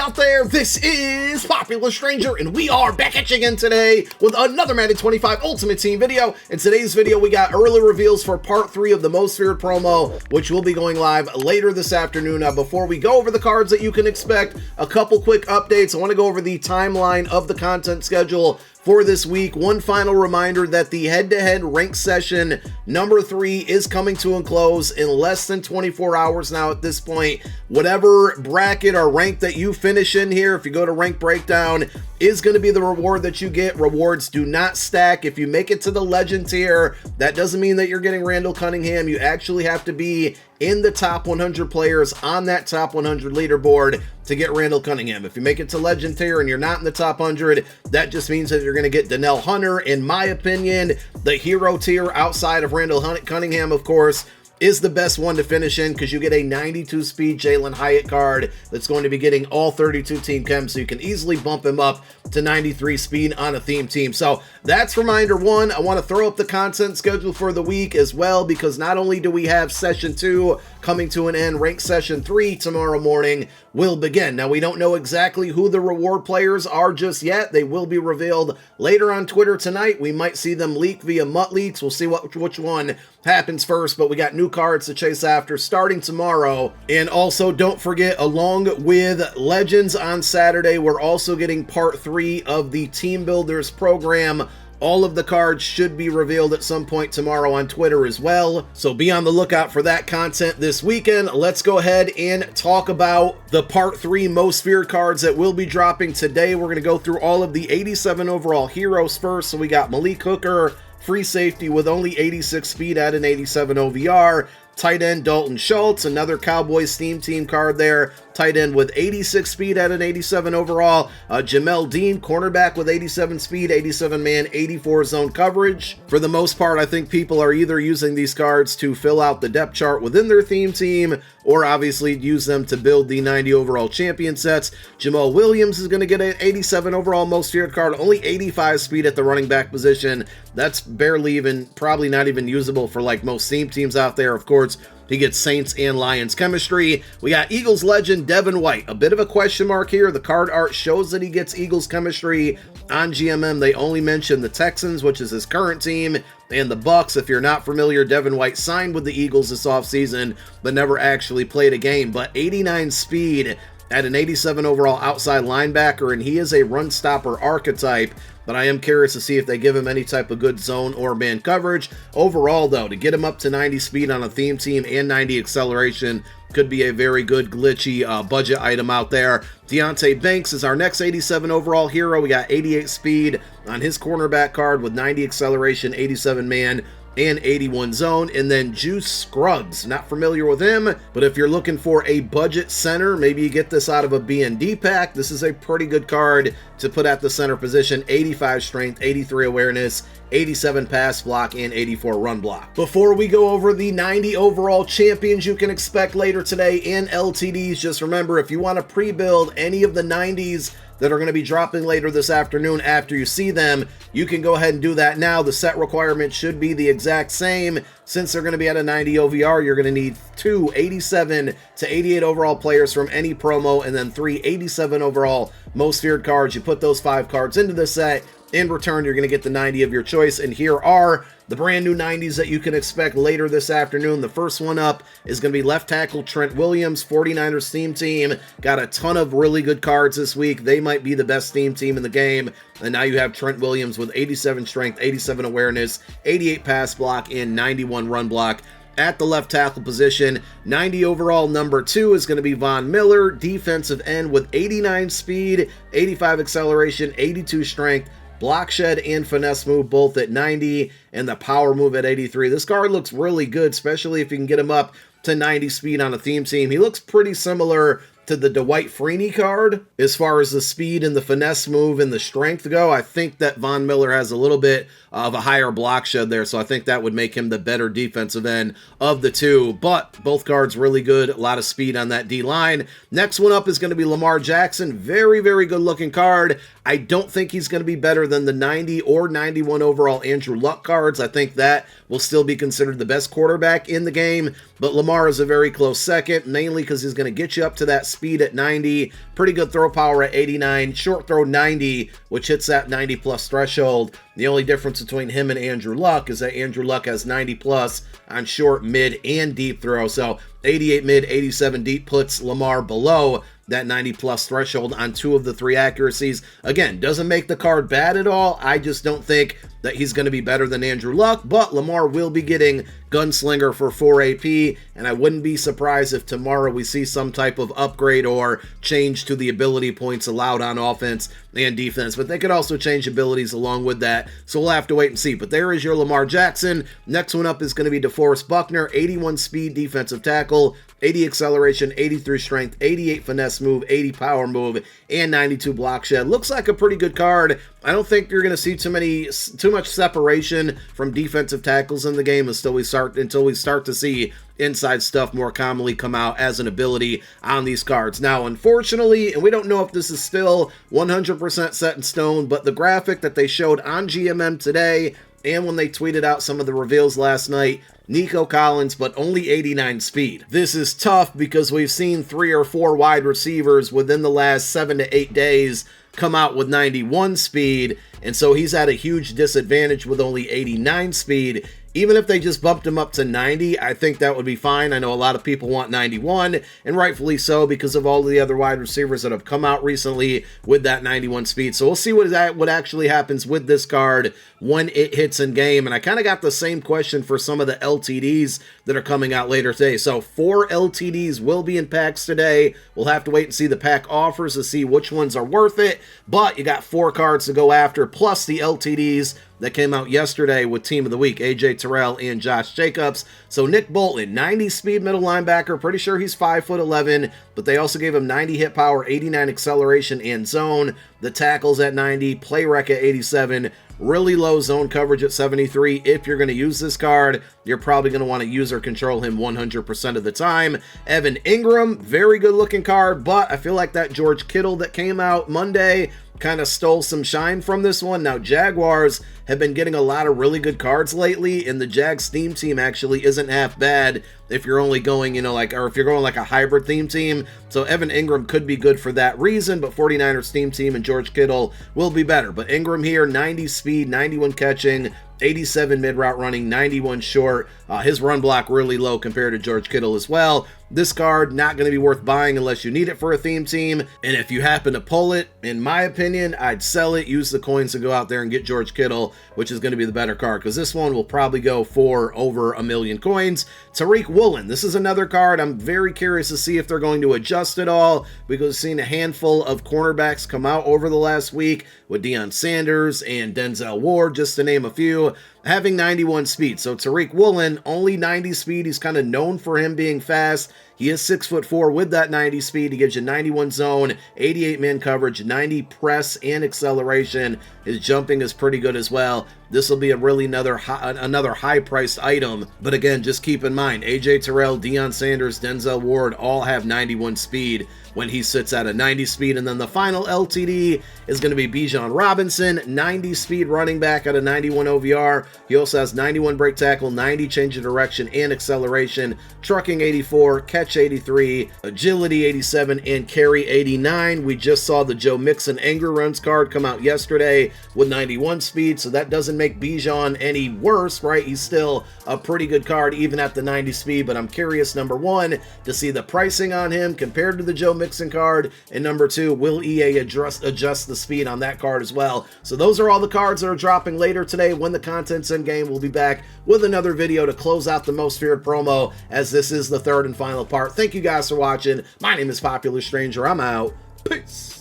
out there? This is Popular Stranger, and we are back at you again today with another Madden 25 Ultimate Team video. In today's video, we got early reveals for Part 3 of the Most Feared promo, which will be going live later this afternoon. Now, before we go over the cards that you can expect, a couple quick updates. I want to go over the timeline of the content schedule for this week. One final reminder that the head-to-head rank session number 3 is coming to a close in less than 24 hours now at this point. Whatever bracket or rank that you finish in here, if you go to rank breakdown, is going to be the reward that you get. Rewards do not stack. If you make it to the legend tier, that doesn't mean that you're getting Randall Cunningham. You actually have to be in the top 100 players on that top 100 leaderboard to get Randall Cunningham. If you make it to legend tier and you're not in the top 100, that just means that you're going to get Donnell Hunter. In my opinion, the hero tier outside of Randall Cunningham, of course, is the best one to finish in because you get a 92 speed Jalen Hyatt card that's going to be getting all 32 team chems, so you can easily bump him up to 93 speed on a theme team. So that's reminder 1. I want to throw up the content schedule for the week as well, because not only do we have session 2 coming to an end, rank session 3 tomorrow morning will begin. Now, we don't know exactly who the reward players are just yet. They will be revealed later on Twitter tonight. We might see them leak via Mutt Leaks. We'll see which one happens first, but we got new cards to chase after starting tomorrow. And also, don't forget, along with Legends on Saturday, we're also getting part 3 of the Team Builders program. All of the cards should be revealed at some point tomorrow on Twitter as well, so be on the lookout for that content this weekend. Let's go ahead and talk about the Part 3 Most Feared cards that will be dropping today. We're going to go through all of the 87 overall heroes first. So we got Malik Hooker, free safety with only 86 speed at an 87 OVR. Tight end Dalton Schultz, another Cowboys theme team card there. Tight end with 86 speed at an 87 overall. Jamel Dean, cornerback with 87 speed, 87 man, 84 zone coverage. For the most part, I think people are either using these cards to fill out the depth chart within their theme team, or obviously use them to build the 90 overall champion sets. Jamal Williams is going to get an 87 overall most feared card, only 85 speed at the running back position. That's barely even, probably not even usable for like most theme teams out there. Of course, he gets Saints and Lions chemistry. We got Eagles legend Devin White. A bit of a question mark here. The card art shows that he gets Eagles chemistry. On GMM, they only mention the Texans, which is his current team, and the Bucks. If you're not familiar, Devin White signed with the Eagles this offseason, but never actually played a game. But 89 speed at an 87 overall outside linebacker, and he is a run stopper archetype. But I am curious to see if they give him any type of good zone or man coverage. Overall, though, to get him up to 90 speed on a theme team and 90 acceleration could be a very good glitchy budget item out there. Deontay Banks is our next 87 overall hero. We got 88 speed on his cornerback card with 90 acceleration, 87 man, and 81 zone. And then Juice Scruggs, not familiar with him, but if you're looking for a budget center, maybe you get this out of a B&D pack. This is a pretty good card to put at the center position. 85 strength, 83 awareness, 87 pass block, and 84 run block. Before we go over the 90 overall champions you can expect later today and LTDs, just remember, if you want to pre-build any of the 90s that are going to be dropping later this afternoon after you see them, you can go ahead and do that now. The set requirement should be the exact same. Since they're going to be at a 90 OVR, you're going to need 2 87 to 88 overall players from any promo, and then 3 87 overall most feared cards. You put those 5 cards into the set. In return, you're going to get the 90 of your choice, and here are the brand new 90s that you can expect later this afternoon. The first one up is going to be left tackle Trent Williams, 49ers theme team. Got a ton of really good cards this week. They might be the best theme team in the game. And now you have Trent Williams with 87 strength, 87 awareness, 88 pass block, and 91 run block at the left tackle position. 90 overall number 2 is going to be Von Miller, defensive end with 89 speed, 85 acceleration, 82 strength, block shed and finesse move both at 90, and the power move at 83. This card looks really good, especially if you can get him up to 90 speed on a theme team. He looks pretty similar to the Dwight Freeney card as far as the speed and the finesse move and the strength go. I think that Von Miller has a little bit of a higher block shed there, so I think that would make him the better defensive end of the two. But both cards really good, a lot of speed on that D line. Next one up is going to be Lamar Jackson. Very, very good looking card. I don't think he's going to be better than the 90 or 91 overall Andrew Luck cards. I think that will still be considered the best quarterback in the game, but Lamar is a very close second, mainly because he's going to get you up to that speed speed at 90, pretty good throw power at 89, short throw 90, which hits that 90 plus threshold. The only difference between him and Andrew Luck is that Andrew Luck has 90 plus on short, mid, and deep throw. So 88 mid, 87 deep puts Lamar below that 90 plus threshold on 2 of the 3 accuracies. Again, doesn't make the card bad at all. I just don't think that he's going to be better than Andrew Luck, but Lamar will be getting Gunslinger for 4 AP, and I wouldn't be surprised if tomorrow we see some type of upgrade or change to the ability points allowed on offense and defense, but they could also change abilities along with that, so we'll have to wait and see. But there is your Lamar Jackson. Next one up is going to be DeForest Buckner, 81 speed defensive tackle, 80 acceleration, 83 strength, 88 finesse move, 80 power move, and 92 block shed. Looks like a pretty good card. I don't think you're going to see too much separation from defensive tackles in the game until we start to see inside stuff more commonly come out as an ability on these cards. Now, unfortunately, and we don't know if this is still 100% set in stone, but the graphic that they showed on GMM today and when they tweeted out some of the reveals last night, Nico Collins, but only 89 speed. This is tough because we've seen 3 or 4 wide receivers within the last 7 to 8 days come out with 91 speed, and so he's at a huge disadvantage with only 89 speed. Even if they just bumped him up to 90, I think that would be fine. I know a lot of people want 91, and rightfully so because of all the other wide receivers that have come out recently with that 91 speed. So we'll see what actually happens with this card when it hits in game. And I kind of got the same question for some of the LTDs that are coming out later today. So 4 LTDs will be in packs today. We'll have to wait and see the pack offers to see which ones are worth it. But you got 4 cards to go after, plus the LTDs that came out yesterday with Team of the Week, AJ Terrell and Josh Jacobs. So Nick Bolton, 90 speed middle linebacker, pretty sure he's 5'11", but they also gave him 90 hit power, 89 acceleration and zone. The tackles at 90, play rec at 87, really low zone coverage at 73. If you're going to use this card, you're probably going to want to user control him 100% of the time. Evan Ingram, very good looking card, but I feel like that George Kittle that came out Monday kind of stole some shine from this one. Now, Jaguars have been getting a lot of really good cards lately, and the Jags theme team actually isn't half bad if you're only going, or if you're going like a hybrid theme team. So Evan Ingram could be good for that reason, but 49ers theme team and George Kittle will be better. But Ingram here, 90 speed, 91 catching, 87 mid route running, 91 short. His run block really low compared to George Kittle as well. This card not going to be worth buying unless you need it for a theme team. And if you happen to pull it, in my opinion, I'd sell it, use the coins to go out there and get George Kittle, which is going to be the better card because this one will probably go for over 1 million coins. Tariq Woolen, this is another card I'm very curious to see if they're going to adjust it all because we've seen a handful of cornerbacks come out over the last week with Deion Sanders and Denzel Ward, just to name a few, having 91 speed. So Tariq Woolen, only 90 speed. He's kind of known for him being fast. He is 6'4" with that 90 speed. He gives you 91 zone, 88 man coverage, 90 press and acceleration. His jumping is pretty good as well. This will be another high-priced item. But again, just keep in mind, AJ Terrell, Deion Sanders, Denzel Ward all have 91 speed when he sits at a 90 speed. And then the final LTD is going to be Bijan Robinson, 90 speed running back at a 91 OVR. He also has 91 break tackle, 90 change of direction and acceleration, trucking 84, catch 83, agility 87, and carry 89. We just saw the Joe Mixon Anger Runs card come out yesterday with 91 speed, so that doesn't make Bijan any worse, right? He's still a pretty good card even at the 90 speed, but I'm curious, number one, to see the pricing on him compared to the Joe Mixon card, and number two, will EA adjust the speed on that card as well? So those are all the cards that are dropping later today. When the content's in game, we'll be back with another video to close out the Most Feared promo, as this is the third and final part. Thank you guys for watching. My name is Popular Stranger. I'm out. Peace.